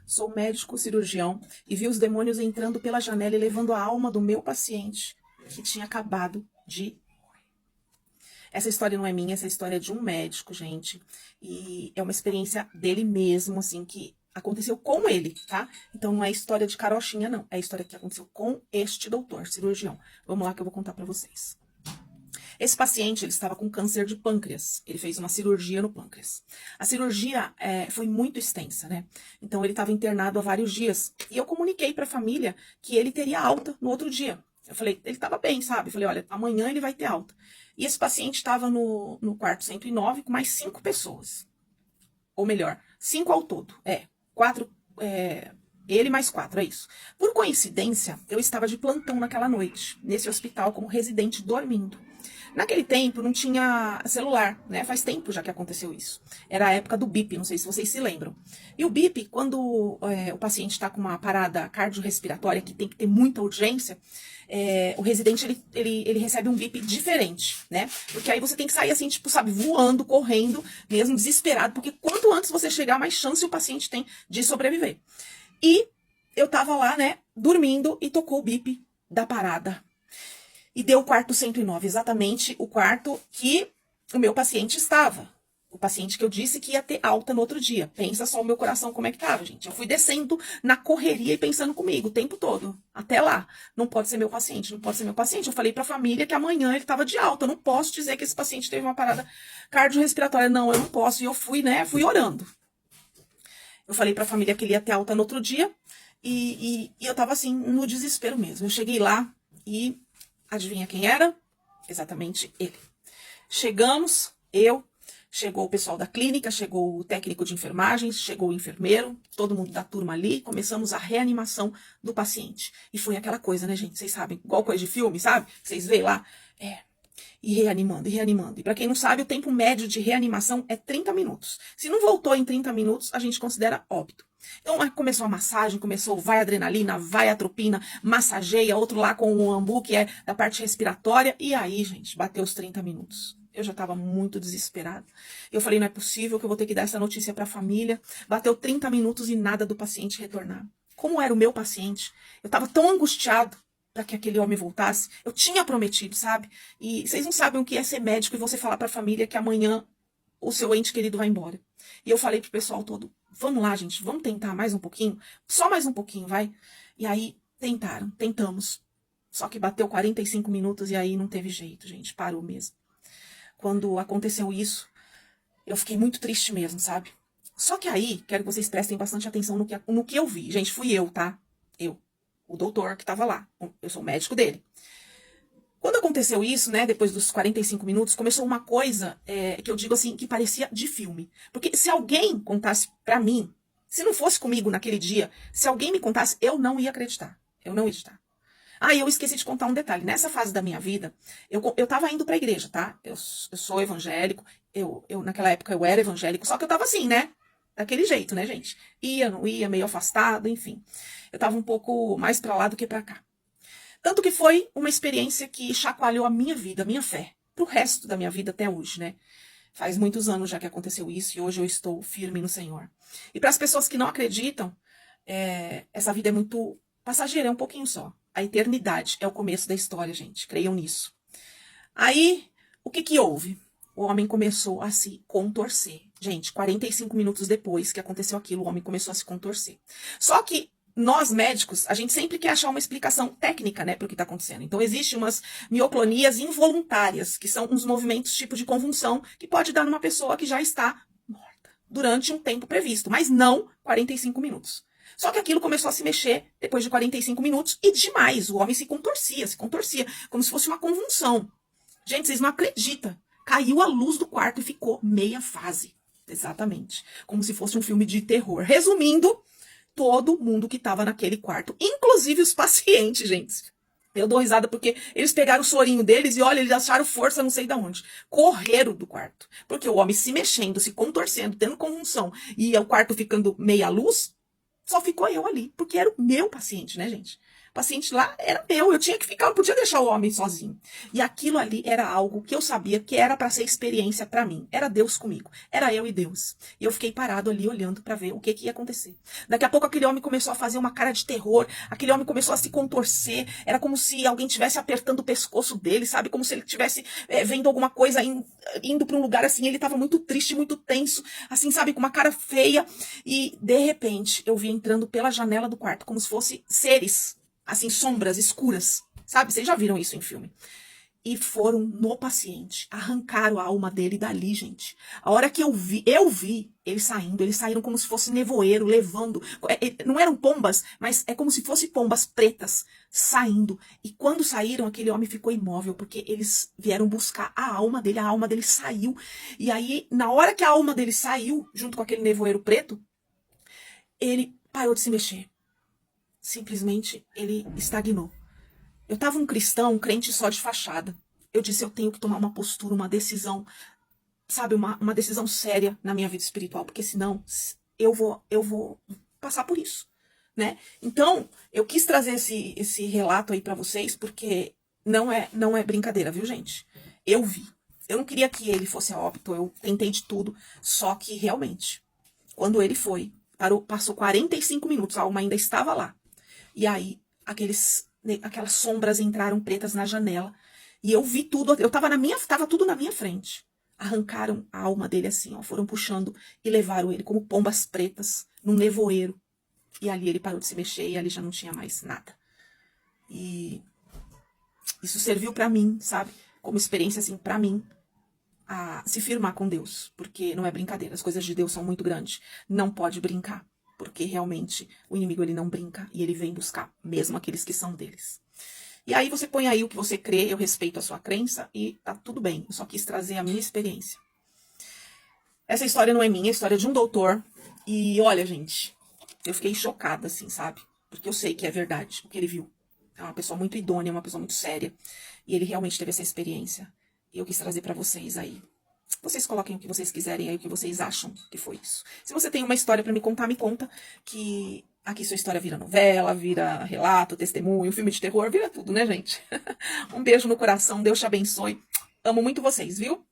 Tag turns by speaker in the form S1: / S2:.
S1: Sou médico cirurgião e vi os demônios entrando pela janela e levando a alma do meu paciente, que tinha acabado de... Essa história não é minha, essa história é de um médico, gente. E é uma experiência dele mesmo, assim, que aconteceu com ele, tá? Então não é história de carochinha, não. É a história que aconteceu com este doutor, cirurgião. Vamos lá que eu vou contar pra vocês. Esse paciente, ele estava com câncer de pâncreas. Ele fez uma cirurgia no pâncreas. A cirurgia foi muito extensa, né? Então ele estava internado há vários dias. E eu comuniquei pra família que ele teria alta no outro dia. Eu falei, ele estava bem, sabe? Eu falei, olha, amanhã ele vai ter alta. E esse paciente estava no quarto 109 com mais 5 pessoas. Ou melhor, 5 ao todo. 4, ele mais 4, é isso. Por coincidência, eu estava de plantão naquela noite, nesse hospital, como residente, dormindo. Naquele tempo não tinha celular, né? Faz tempo já que aconteceu isso. Era a época do BIP, não sei se vocês se lembram. E o BIP, quando o paciente está com uma parada cardiorrespiratória que tem que ter muita urgência, o residente ele recebe um BIP diferente, né? Porque aí você tem que sair assim, tipo, sabe, voando, correndo, mesmo desesperado, porque quanto antes você chegar, mais chance o paciente tem de sobreviver. E eu tava lá, né, dormindo e tocou o BIP da parada. E deu o quarto 109, exatamente o quarto que o meu paciente estava. O paciente que eu disse que ia ter alta no outro dia. Pensa só o meu coração como é que tava, gente. Eu fui descendo na correria e pensando comigo o tempo todo. Até lá. Não pode ser meu paciente, não pode ser meu paciente. Eu falei pra família que amanhã ele tava de alta. Eu não posso dizer que esse paciente teve uma parada cardiorrespiratória. Não, eu não posso. E eu fui, né, fui orando. Eu falei pra família que ele ia ter alta no outro dia. E eu tava assim, no desespero mesmo. Eu cheguei lá e... adivinha quem era? Exatamente ele. Chegamos, chegou o pessoal da clínica, chegou o técnico de enfermagem, chegou o enfermeiro, todo mundo da turma ali, começamos a reanimação do paciente. E foi aquela coisa, né, gente? Vocês sabem, igual coisa de filme, sabe? Vocês veem lá, e reanimando, e reanimando. E para quem não sabe, o tempo médio de reanimação é 30 minutos. Se não voltou em 30 minutos, a gente considera óbito. Então começou a massagem, vai adrenalina, vai atropina, massageia, outro lá com o ambu, que é da parte respiratória. E aí, gente, bateu os 30 minutos. Eu já estava muito desesperada. Eu falei, não é possível que eu vou ter que dar essa notícia para a família. Bateu 30 minutos e nada do paciente retornar. Como era o meu paciente, eu estava tão angustiado para que aquele homem voltasse. Eu tinha prometido, sabe? E vocês não sabem o que é ser médico e você falar para a família que amanhã o seu ente querido vai embora. E eu falei pro pessoal todo, vamos lá, gente, vamos tentar mais um pouquinho? Só mais um pouquinho, vai? E aí, tentamos. Só que bateu 45 minutos e aí não teve jeito, gente, parou mesmo. Quando aconteceu isso, eu fiquei muito triste mesmo, sabe? Só que aí, quero que vocês prestem bastante atenção no que eu vi. Gente, fui eu, tá? Eu, o doutor que tava lá. Eu sou o médico dele. Quando aconteceu isso, né, depois dos 45 minutos, começou uma coisa que eu digo assim, que parecia de filme. Porque se alguém contasse pra mim, se não fosse comigo naquele dia, se alguém me contasse, eu não ia acreditar. Eu não ia acreditar. Ah, e eu esqueci de contar um detalhe. Nessa fase da minha vida, eu tava indo pra igreja, tá? Eu sou evangélico, naquela época eu era evangélico, só que eu tava assim, né? Daquele jeito, né, gente? Ia, não ia, meio afastado, enfim. Eu tava um pouco mais pra lá do que pra cá. Tanto que foi uma experiência que chacoalhou a minha vida, a minha fé, pro resto da minha vida até hoje, né? Faz muitos anos já que aconteceu isso e hoje eu estou firme no Senhor. E para as pessoas que não acreditam, essa vida é muito passageira, é um pouquinho só. A eternidade é o começo da história, gente. Creiam nisso. Aí, o que houve? O homem começou a se contorcer. Gente, 45 minutos depois que aconteceu aquilo, o homem começou a se contorcer. Só que nós, médicos, a gente sempre quer achar uma explicação técnica, né, para o que está acontecendo. Então, existem umas mioclonias involuntárias, que são uns movimentos tipo de convulsão, que pode dar numa pessoa que já está morta durante um tempo previsto, mas não 45 minutos. Só que aquilo começou a se mexer depois de 45 minutos e demais. O homem se contorcia, como se fosse uma convulsão. Gente, vocês não acreditam. Caiu a luz do quarto e ficou meia fase. Exatamente. Como se fosse um filme de terror. Resumindo, todo mundo que estava naquele quarto, inclusive os pacientes, gente. Eu dou risada porque eles pegaram o sorinho deles e, olha, eles acharam força não sei de onde. Correram do quarto. Porque o homem se mexendo, se contorcendo, tendo convulsão, e o quarto ficando meia luz, só ficou eu ali. Porque era o meu paciente, né, gente? paciente lá era meu, eu tinha que ficar, eu não podia deixar o homem sozinho. E aquilo ali era algo que eu sabia que era para ser experiência para mim. Era Deus comigo, era eu e Deus. E eu fiquei parado ali olhando para ver o que ia acontecer. Daqui a pouco aquele homem começou a fazer uma cara de terror, aquele homem começou a se contorcer, era como se alguém estivesse apertando o pescoço dele, sabe? Como se ele estivesse vendo alguma coisa indo para um lugar assim, ele estava muito triste, muito tenso, assim, sabe? Com uma cara feia. E, de repente, eu vi entrando pela janela do quarto, como se fosse seres, assim, sombras escuras, sabe? Vocês já viram isso em filme. E foram no paciente, arrancaram a alma dele dali, gente. A hora que eu vi eles saíram como se fosse nevoeiro, levando, não eram pombas, mas é como se fossem pombas pretas, saindo. E quando saíram, aquele homem ficou imóvel, porque eles vieram buscar a alma dele saiu. E aí, na hora que a alma dele saiu, junto com aquele nevoeiro preto, ele parou de se mexer. Simplesmente, ele estagnou. Eu estava um cristão, um crente só de fachada. Eu disse, eu tenho que tomar uma postura, uma decisão, sabe, uma decisão séria na minha vida espiritual, porque senão eu vou passar por isso, né? Então, eu quis trazer esse relato aí para vocês, porque não é brincadeira, viu, gente? Eu vi. Eu não queria que ele fosse a óbito, eu tentei de tudo, só que realmente, quando ele foi, passou 45 minutos, a alma ainda estava lá. E aí, aquelas sombras entraram pretas na janela. E eu vi tudo, tava tudo na minha frente. Arrancaram a alma dele assim, ó, foram puxando e levaram ele como pombas pretas num nevoeiro. E ali ele parou de se mexer e ali já não tinha mais nada. E isso serviu pra mim, sabe? Como experiência assim pra mim a se firmar com Deus, porque não é brincadeira, as coisas de Deus são muito grandes. Não pode brincar, porque realmente o inimigo ele não brinca e ele vem buscar mesmo aqueles que são deles. E aí você põe aí o que você crê, eu respeito a sua crença e tá tudo bem. Eu só quis trazer a minha experiência. Essa história não é minha, é a história de um doutor. E olha, gente, eu fiquei chocada, assim, sabe? Porque eu sei que é verdade o que ele viu. É uma pessoa muito idônea, uma pessoa muito séria. E ele realmente teve essa experiência. E eu quis trazer pra vocês aí. Vocês coloquem o que vocês quiserem aí, o que vocês acham que foi isso. Se você tem uma história pra me conta, que aqui sua história vira novela, vira relato, testemunho, filme de terror, vira tudo, né, gente? Um beijo no coração, Deus te abençoe. Amo muito vocês, viu?